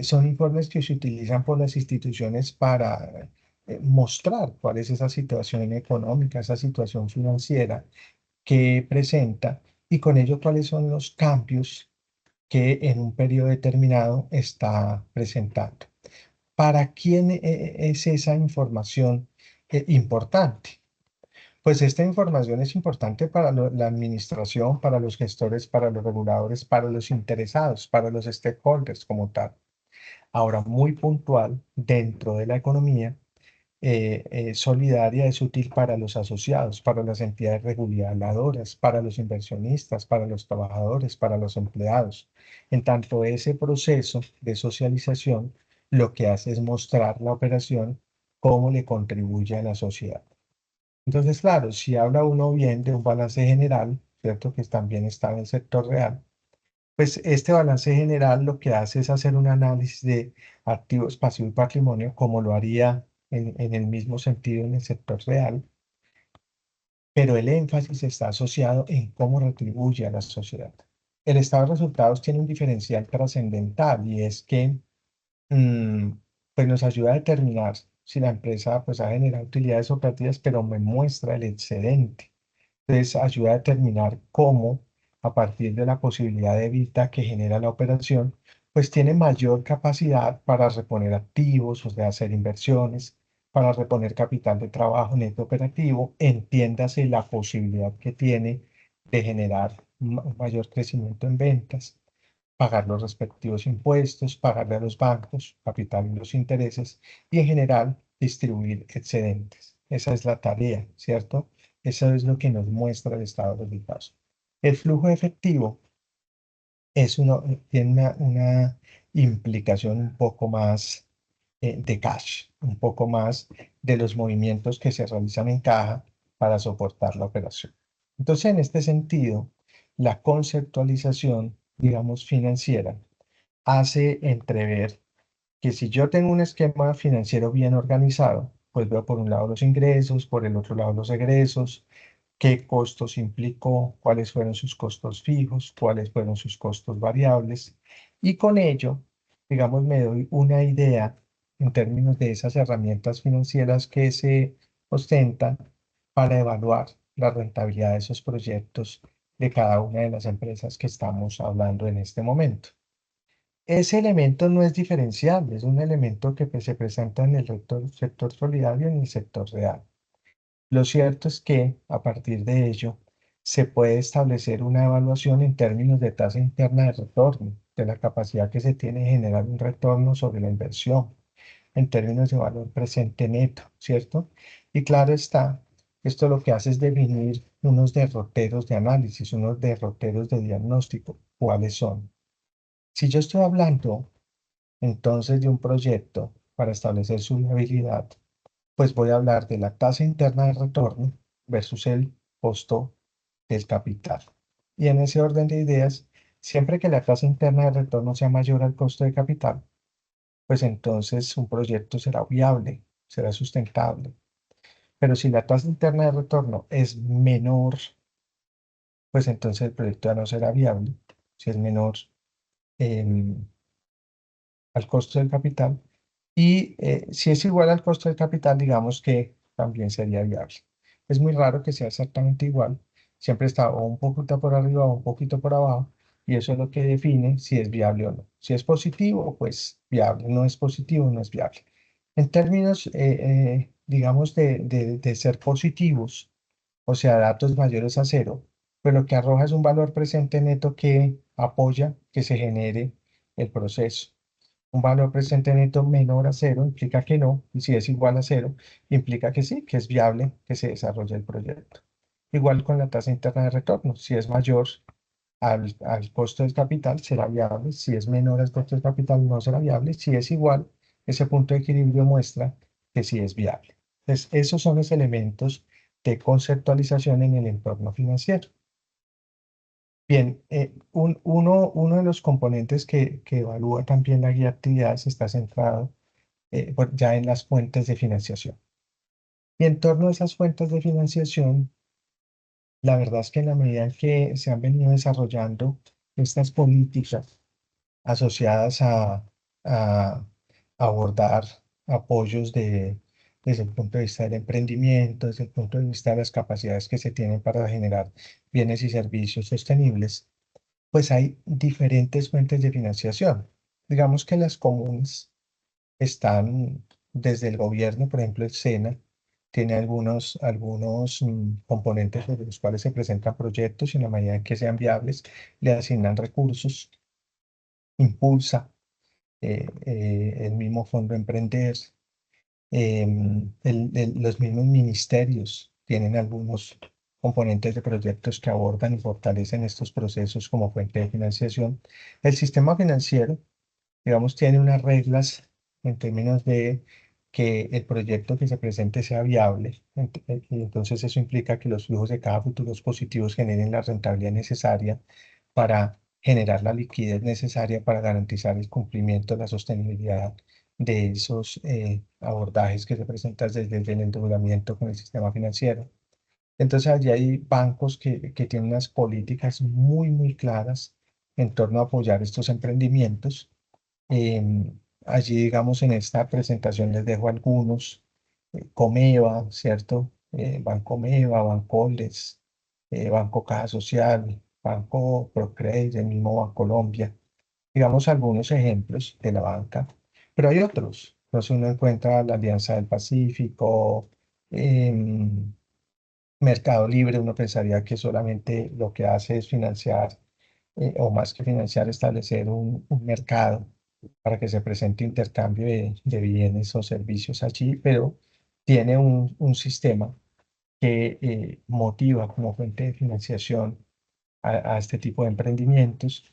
son informes que se utilizan por las instituciones para mostrar cuál es esa situación económica, esa situación financiera que presenta y con ello cuáles son los cambios que en un periodo determinado está presentando. ¿Para quién es esa información importante? Pues esta información es importante para la administración, para los gestores, para los reguladores, para los interesados, para los stakeholders como tal. Ahora, muy puntual, dentro de la economía solidaria es útil para los asociados, para las entidades reguladoras, para los inversionistas, para los trabajadores, para los empleados. En tanto, ese proceso de socialización lo que hace es mostrar la operación, cómo le contribuye a la sociedad. Entonces, claro, si habla uno bien de un balance general, ¿cierto? Que también está en el sector real, pues este balance general lo que hace es hacer un análisis de activos, pasivo y patrimonio, como lo haría en el mismo sentido en el sector real, pero el énfasis está asociado en cómo retribuye a la sociedad. El estado de resultados tiene un diferencial trascendental y es que mm, pues nos ayuda a determinar si la empresa pues, ha generado utilidades operativas, pero me muestra el excedente. Entonces ayuda a determinar cómo, a partir de la posibilidad de EBITDA que genera la operación, pues tiene mayor capacidad para reponer activos, o sea, hacer inversiones, para reponer capital de trabajo neto operativo, entiéndase la posibilidad que tiene de generar un mayor crecimiento en ventas, pagar los respectivos impuestos, pagarle a los bancos, capital y los intereses, y en general distribuir excedentes. Esa es la tarea, ¿cierto? Eso es lo que nos muestra el estado de resultados. El flujo efectivo tiene una implicación un poco más de cash, un poco más de los movimientos que se realizan en caja para soportar la operación. Entonces, en este sentido, la conceptualización, digamos, financiera, hace entrever que si yo tengo un esquema financiero bien organizado, pues veo por un lado los ingresos, por el otro lado los egresos, qué costos implicó, cuáles fueron sus costos fijos, cuáles fueron sus costos variables. Y con ello, digamos, me doy una idea en términos de esas herramientas financieras que se ostentan para evaluar la rentabilidad de esos proyectos de cada una de las empresas que estamos hablando en este momento. Ese elemento no es diferenciable, es un elemento que pues, se presenta en el sector solidario y en el sector real. Lo cierto es que a partir de ello se puede establecer una evaluación en términos de tasa interna de retorno, de la capacidad que se tiene de generar un retorno sobre la inversión, en términos de valor presente neto, ¿cierto? Y claro está, esto lo que hace es definir unos derroteros de análisis, unos derroteros de diagnóstico. ¿Cuáles son? Si yo estoy hablando entonces de un proyecto para establecer su viabilidad, pues voy a hablar de la tasa interna de retorno versus el costo del capital. Y en ese orden de ideas, siempre que la tasa interna de retorno sea mayor al costo de capital, pues entonces un proyecto será viable, será sustentable. Pero si la tasa interna de retorno es menor, pues entonces el proyecto ya no será viable. Si es menor em, al costo del capital. Y si es igual al costo del capital, digamos que también sería viable. Es muy raro que sea exactamente igual. Siempre está o un poquito por arriba o un poquito por abajo. Y eso es lo que define si es viable o no. Si es positivo, pues viable. No es positivo, no es viable. En términos, digamos, de ser positivos, o sea, datos mayores a cero, pues lo que arroja es un valor presente neto que apoya que se genere el proceso. Un valor presente neto menor a cero implica que no, y si es igual a cero, implica que sí, que es viable que se desarrolle el proyecto. Igual con la tasa interna de retorno, si es mayor al costo del capital, será viable, si es menor al costo del capital, no será viable, si es igual, ese punto de equilibrio muestra que sí es viable. Entonces, esos son los elementos de conceptualización en el entorno financiero. Bien, uno de los componentes que evalúa también la guía de actividades está centrado ya en las fuentes de financiación. Y en torno a esas fuentes de financiación, la verdad es que en la medida en que se han venido desarrollando estas políticas asociadas a abordar apoyos desde el punto de vista del emprendimiento, desde el punto de vista de las capacidades que se tienen para generar bienes y servicios sostenibles, pues hay diferentes fuentes de financiación. Digamos que las comunes están desde el gobierno, por ejemplo, el SENA tiene algunos componentes de los cuales se presentan proyectos y en la medida en que sean viables, le asignan recursos, impulsa el mismo Fondo Emprender, los mismos ministerios tienen algunos componentes de proyectos que abordan y fortalecen estos procesos como fuente de financiación. El sistema financiero, digamos, tiene unas reglas en términos de que el proyecto que se presente sea viable. Y entonces eso implica que los flujos de caja futuros positivos generen la rentabilidad necesaria para generar la liquidez necesaria para garantizar el cumplimiento de la sostenibilidad de esos abordajes que se presentan desde el endeudamiento con el sistema financiero. Entonces allí hay bancos que tienen unas políticas muy claras en torno a apoyar estos emprendimientos. Allí, digamos, en esta presentación les dejo algunos. Comeva, ¿cierto? Bancomeva, Bancoles, Banco Caja Social, Banco Procred, el mismo Bancolombia. Digamos algunos ejemplos de la banca, pero hay otros. Entonces uno encuentra la Alianza del Pacífico, em, Mercado Libre. Uno pensaría que solamente lo que hace es financiar, o más que financiar, establecer un mercado para que se presente intercambio de bienes o servicios allí, pero tiene un sistema que motiva como fuente de financiación a este tipo de emprendimientos.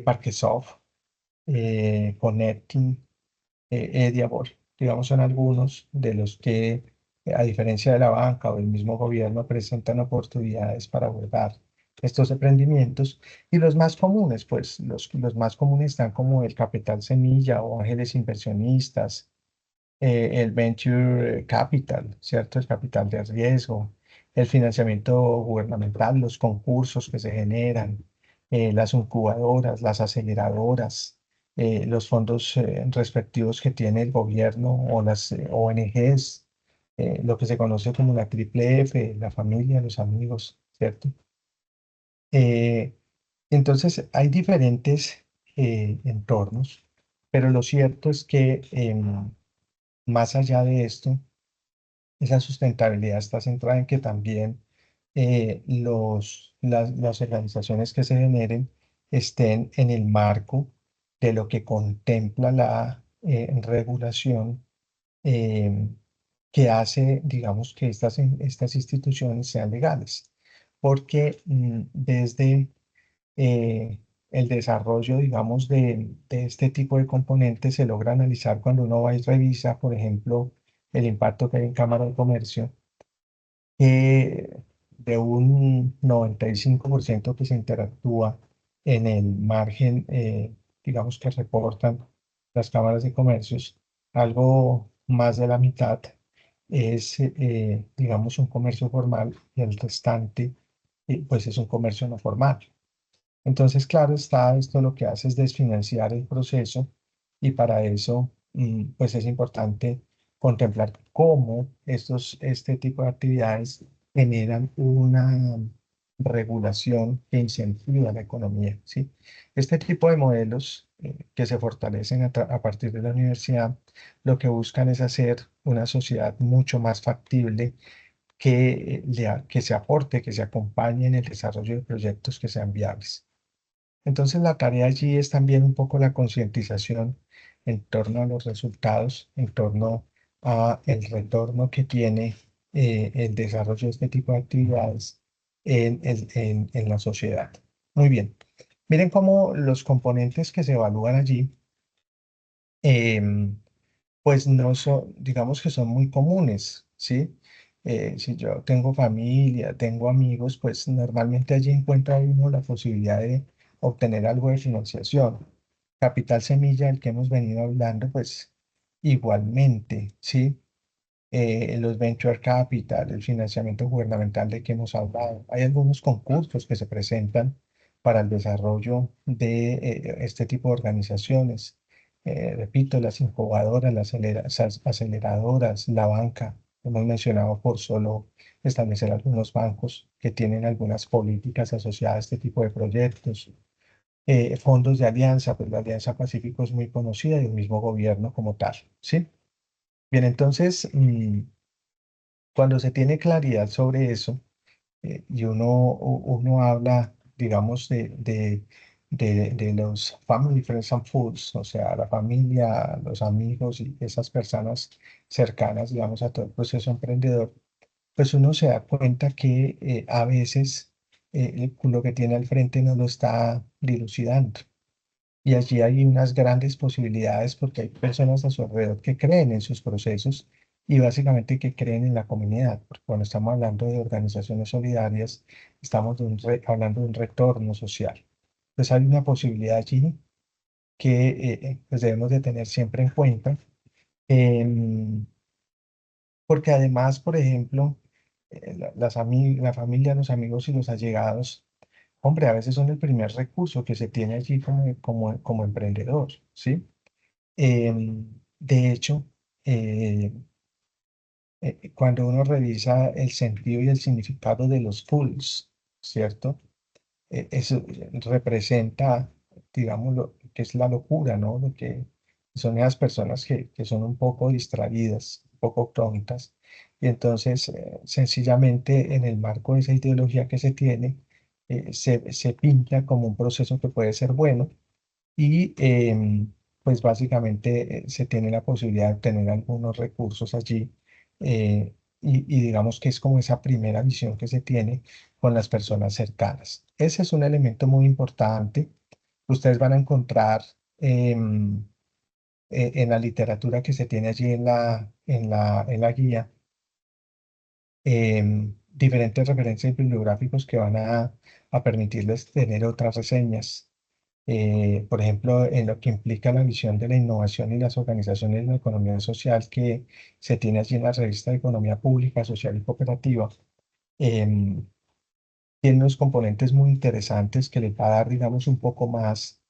Parquesoft, Connecting, Ediabor, digamos, son algunos de los que, a diferencia de la banca o el mismo gobierno, presentan oportunidades para abordar estos emprendimientos. Y los más comunes, pues los más comunes están como el capital semilla o ángeles inversionistas, el venture capital, ¿cierto? El capital de riesgo, el financiamiento gubernamental, los concursos que se generan, las incubadoras, las aceleradoras, los fondos respectivos que tiene el gobierno o las ONGs, lo que se conoce como la triple F, la familia, los amigos, ¿cierto? Eh, entonces, hay diferentes entornos, pero lo cierto es que más allá de esto, esa sustentabilidad está centrada en que también las organizaciones que se generen estén en el marco de lo que contempla la regulación, eh, que hace, digamos, que estas instituciones sean legales. Porque desde eh, el desarrollo, digamos, de este tipo de componentes se logra analizar cuando uno va y revisa, por ejemplo, el impacto que hay en Cámara de Comercio, de un 95% que se interactúa en el margen, digamos, que reportan las cámaras de comercios. Algo más de la mitad es, digamos, un comercio formal, y el restante, pues es un comercio no formal. Entonces, claro está, esto lo que hace es desfinanciar el proceso, y para eso, pues es importante contemplar cómo este tipo de actividades generan una regulación que incentiva la economía, ¿sí? Este tipo de modelos que se fortalecen a partir de la universidad, lo que buscan es hacer una sociedad mucho más factible, que se aporte, que se acompañe en el desarrollo de proyectos que sean viables. Entonces la tarea allí es también un poco la concientización en torno a los resultados, en torno a el retorno que tiene el desarrollo de este tipo de actividades en la sociedad. Muy bien. Miren cómo los componentes que se evalúan allí, em, pues no son, digamos que son muy comunes, ¿sí? Si yo tengo familia, tengo amigos, pues normalmente allí encuentra uno la posibilidad de obtener algo de financiación. Capital semilla, el que hemos venido hablando, pues igualmente, ¿sí? Los venture capital, el financiamiento gubernamental de que hemos hablado. Hay algunos concursos que se presentan para el desarrollo de este tipo de organizaciones. Repito, las incubadoras, las aceleradoras, la banca. Hemos mencionado por solo establecer algunos bancos que tienen algunas políticas asociadas a este tipo de proyectos. Fondos de alianza, pues la Alianza Pacífico es muy conocida y el mismo gobierno como tal, ¿sí? Bien, entonces, cuando se tiene claridad sobre eso, y uno habla, digamos, de los family friends and fools, o sea, la familia, los amigos y esas personas cercanas, digamos, a todo el proceso emprendedor, pues uno se da cuenta que a veces lo que tiene al frente no lo está dilucidando. Y allí hay unas grandes posibilidades porque hay personas a su alrededor que creen en sus procesos y básicamente que creen en la comunidad. Porque cuando estamos hablando de organizaciones solidarias, estamos hablando de un retorno social. Entonces hay una posibilidad allí que pues debemos de tener siempre en cuenta. Em, Porque además, por ejemplo, la familia, los amigos y los allegados, hombre, a veces son el primer recurso que se tiene allí como emprendedor, ¿sí? De hecho, eh, cuando uno revisa el sentido y el significado de los fools, ¿cierto? Eso representa, digamos, lo que es la locura, ¿no? Lo que son esas personas que son un poco distraídas, un poco tontas. Y entonces, sencillamente, en el marco de esa ideología que se tiene, se pinta como un proceso que puede ser bueno y pues básicamente se tiene la posibilidad de obtener algunos recursos allí y digamos que es como esa primera visión que se tiene con las personas cercanas. Ese es un elemento muy importante. Ustedes van a encontrar em, en la literatura que se tiene allí en la guía diferentes referencias bibliográficos que van a permitirles tener otras reseñas por ejemplo, en lo que implica la visión de la innovación y las organizaciones de la economía social que se tiene allí en la revista de Economía Pública, Social y Cooperativa, em, tiene unos componentes muy interesantes que le va a dar, digamos, un poco más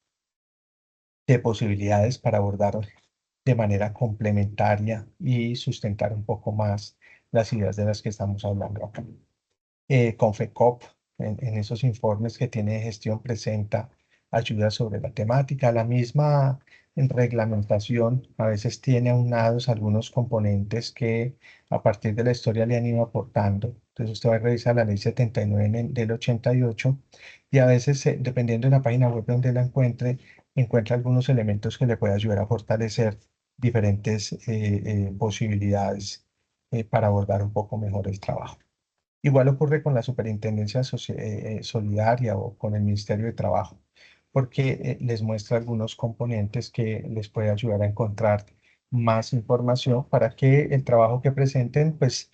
de posibilidades para abordar de manera complementaria y sustentar un poco más las ideas de las que estamos hablando acá. Confecop, en esos informes que tiene de gestión, presenta ayudas sobre la temática. La misma en reglamentación a veces tiene aunados algunos componentes que a partir de la historia le han ido aportando. Entonces usted va a revisar la ley 79 del 88 y a veces, dependiendo de la página web donde la encuentre, encuentra algunos elementos que le pueden ayudar a fortalecer diferentes posibilidades para abordar un poco mejor el trabajo. Igual ocurre con la Superintendencia Solidaria o con el Ministerio de Trabajo, porque les muestra algunos componentes que les puede ayudar a encontrar más información para que el trabajo que presenten pues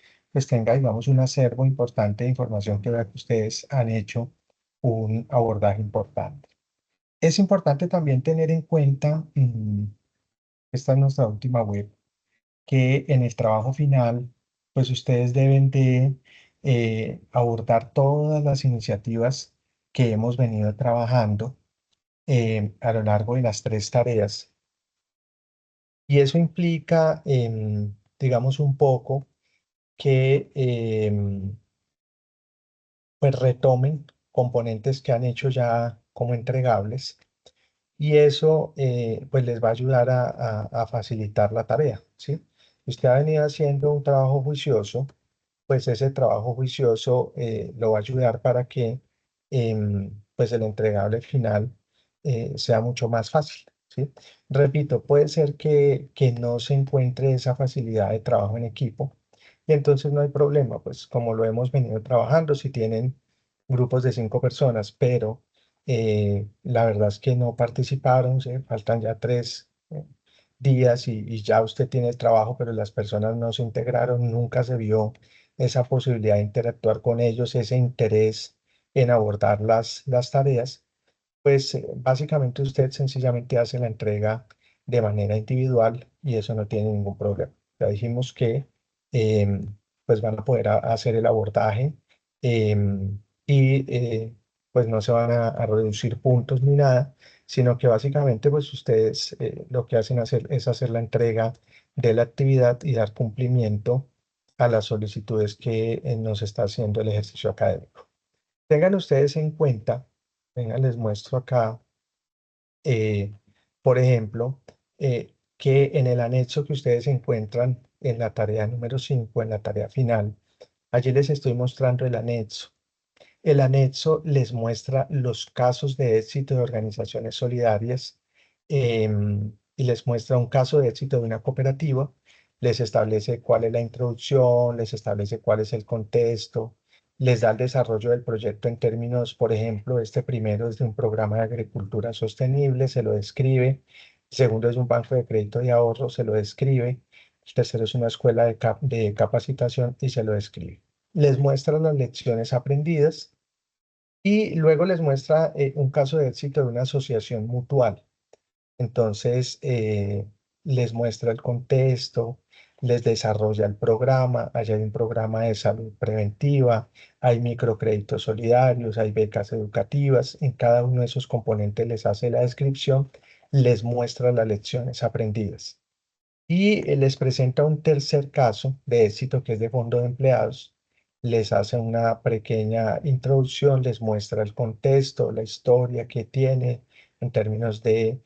tenga, digamos, un acervo importante de información que vea que ustedes han hecho un abordaje importante. Es importante también tener en cuenta, esta es nuestra última web, que en el trabajo final, pues ustedes deben de abordar todas las iniciativas que hemos venido trabajando a lo largo de las tres tareas. Y eso implica, digamos, un poco que pues retomen componentes que han hecho ya como entregables y eso pues les va a ayudar a facilitar la tarea, ¿sí? Usted ha venido haciendo un trabajo juicioso, pues ese trabajo juicioso lo va a ayudar para que pues el entregable final sea mucho más fácil, ¿sí? Repito, puede ser que no se encuentre esa facilidad de trabajo en equipo y entonces no hay problema, pues como lo hemos venido trabajando, si tienen grupos de 5 personas, pero la verdad es que no participaron, ¿sí? Faltan ya 3 días y ya usted tiene el trabajo, pero las personas no se integraron, nunca se vio esa posibilidad de interactuar con ellos, ese interés en abordar las tareas, pues básicamente usted sencillamente hace la entrega de manera individual y eso no tiene ningún problema. Ya dijimos que pues van a poder hacer el abordaje y pues no se van a reducir puntos ni nada, sino que básicamente pues ustedes lo que hacen es hacer la entrega de la actividad y dar cumplimiento a las solicitudes que nos está haciendo el ejercicio académico. Tengan ustedes en cuenta, venga, les muestro acá, eh, por ejemplo, que en el anexo que ustedes encuentran en la tarea número 5 en la tarea final, allí les estoy mostrando el anexo. El anexo les muestra los casos de éxito de organizaciones solidarias y les muestra un caso de éxito de una cooperativa, les establece cuál es la introducción, les establece cuál es el contexto, les da el desarrollo del proyecto en términos, por ejemplo, este primero es de un programa de agricultura sostenible, se lo describe, el segundo es un banco de crédito y ahorro, se lo describe, el tercero es una escuela de capacitación y se lo describe. Les muestra las lecciones aprendidas y luego les muestra un caso de éxito de una asociación mutual. Entonces, les muestra el contexto, les desarrolla el programa, allá hay un programa de salud preventiva, hay microcréditos solidarios, hay becas educativas, en cada uno de esos componentes les hace la descripción, les muestra las lecciones aprendidas. Y les presenta un tercer caso de éxito que es de fondo de empleados. Les hace una pequeña introducción, les muestra el contexto, la historia que tiene en términos de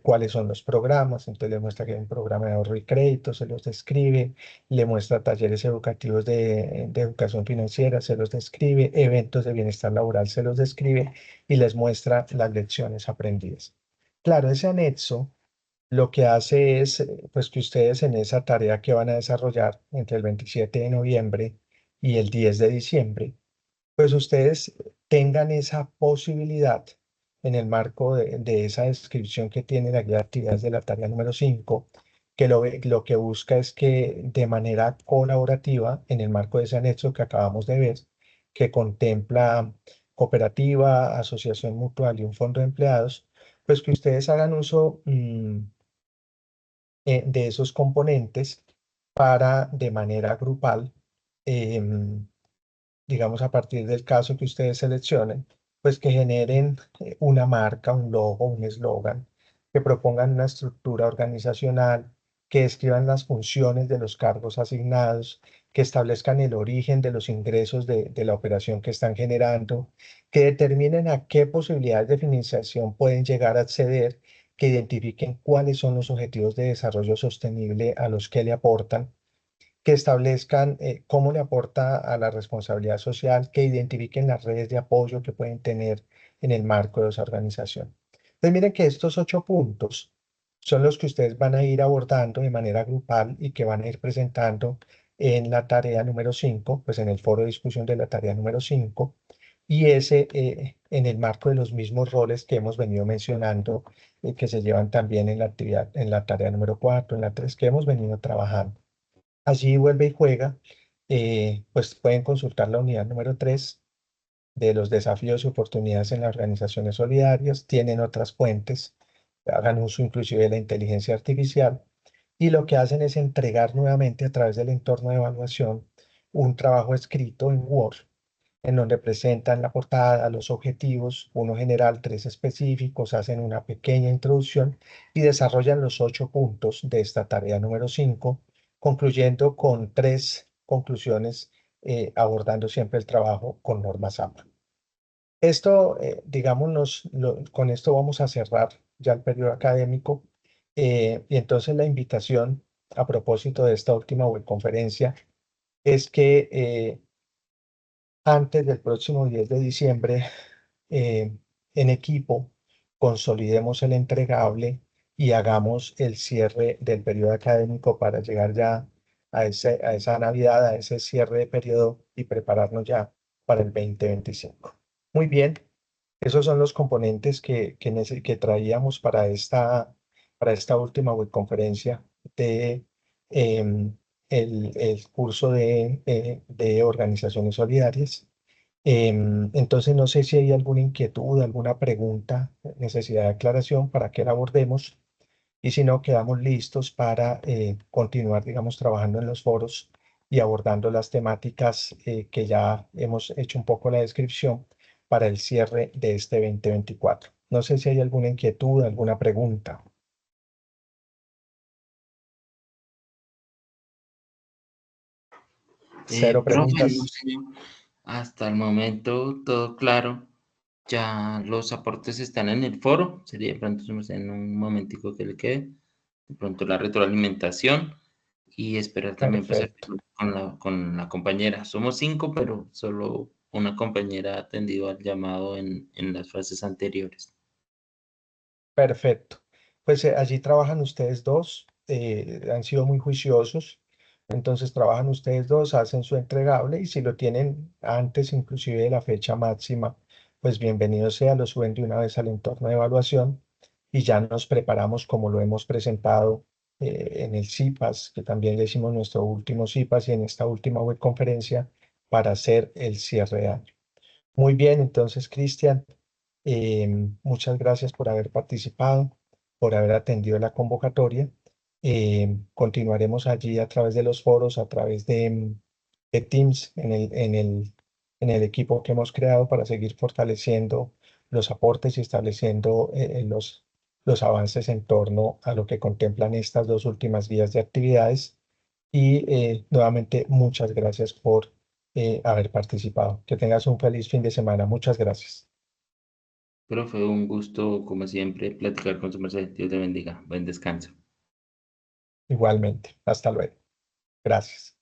cuáles son los programas. Entonces le muestra que hay un programa de ahorro y crédito, se los describe, le muestra talleres educativos de educación financiera, se los describe, eventos de bienestar laboral, se los describe y les muestra las lecciones aprendidas. Claro, ese anexo lo que hace es, pues, que ustedes en esa tarea que van a desarrollar entre el 27 de noviembre y el 10 de diciembre, pues ustedes tengan esa posibilidad en el marco de esa descripción que tiene la guía de actividades de la tarea número 5, que lo que busca es que de manera colaborativa, en el marco de ese anexo que acabamos de ver, que contempla cooperativa, asociación mutual y un fondo de empleados, pues que ustedes hagan uso de esos componentes para de manera grupal, em, digamos a partir del caso que ustedes seleccionen, pues que generen una marca, un logo, un eslogan, que propongan una estructura organizacional, que describan las funciones de los cargos asignados, que establezcan el origen de los ingresos de la operación que están generando, que determinen a qué posibilidades de financiación pueden llegar a acceder, que identifiquen cuáles son los objetivos de desarrollo sostenible a los que le aportan, que establezcan cómo le aporta a la responsabilidad social, que identifiquen las redes de apoyo que pueden tener en el marco de esa organización. Entonces, miren que estos 8 puntos son los que ustedes van a ir abordando de manera grupal y que van a ir presentando en la tarea número 5, pues en el foro de discusión de la tarea número 5, y ese en el marco de los mismos roles que hemos venido mencionando, que se llevan también en la actividad, en la tarea número 4, en la 3 que hemos venido trabajando. Allí vuelve y juega, pues pueden consultar la unidad número 3 de los desafíos y oportunidades en las organizaciones solidarias, tienen otras fuentes, hagan uso inclusive de la inteligencia artificial y lo que hacen es entregar nuevamente a través del entorno de evaluación un trabajo escrito en Word en donde presentan la portada, los objetivos, uno general, 3 específicos, hacen una pequeña introducción y desarrollan los 8 puntos de esta tarea número 5, concluyendo con 3 conclusiones, abordando siempre el trabajo con normas APA. Esto, digamos, con esto vamos a cerrar ya el periodo académico, y entonces la invitación a propósito de esta última webconferencia es que antes del próximo 10 de diciembre, eh, en equipo, consolidemos el entregable y hagamos el cierre del periodo académico para llegar ya a esa Navidad, a ese cierre de periodo y prepararnos ya para el 2025. Muy bien, esos son los componentes que traíamos para esta última webconferencia de el curso de organizaciones solidarias. Entonces, no sé si hay alguna inquietud, alguna pregunta, necesidad de aclaración para que la abordemos y si no, quedamos listos para continuar, digamos, trabajando en los foros y abordando las temáticas que ya hemos hecho un poco la descripción para el cierre de este 2024. No sé si hay alguna inquietud, alguna pregunta. Cero Profe, no preguntas. sé, hasta el momento todo claro. Ya los aportes están en el foro. Sería de pronto en un momentico que le quede. De pronto la retroalimentación y esperar también pues Perfecto. con la compañera. Somos 5, pero solo una compañera ha atendido al llamado en las fases anteriores. Perfecto. Pues allí trabajan ustedes dos, han sido muy juiciosos, entonces trabajan ustedes dos, hacen su entregable y si lo tienen antes inclusive de la fecha máxima, pues bienvenido sea, lo suben de una vez al entorno de evaluación y ya nos preparamos como lo hemos presentado en el CIPAS, que también le hicimos nuestro último CIPAS y en esta última webconferencia para hacer el cierre de año. Muy bien, entonces, Cristian, muchas gracias por haber participado. por haber atendido la convocatoria. Continuaremos allí a través de los foros, a través de Teams en el equipo que hemos creado para seguir fortaleciendo los aportes y estableciendo los avances en torno a lo que contemplan estas dos últimas guías de actividades. Y nuevamente, muchas gracias por haber participado. Que tengas un feliz fin de semana. Muchas gracias. Pero fue un gusto, como siempre, platicar con su merced. Dios te bendiga. Buen descanso. Igualmente. Hasta luego. Gracias.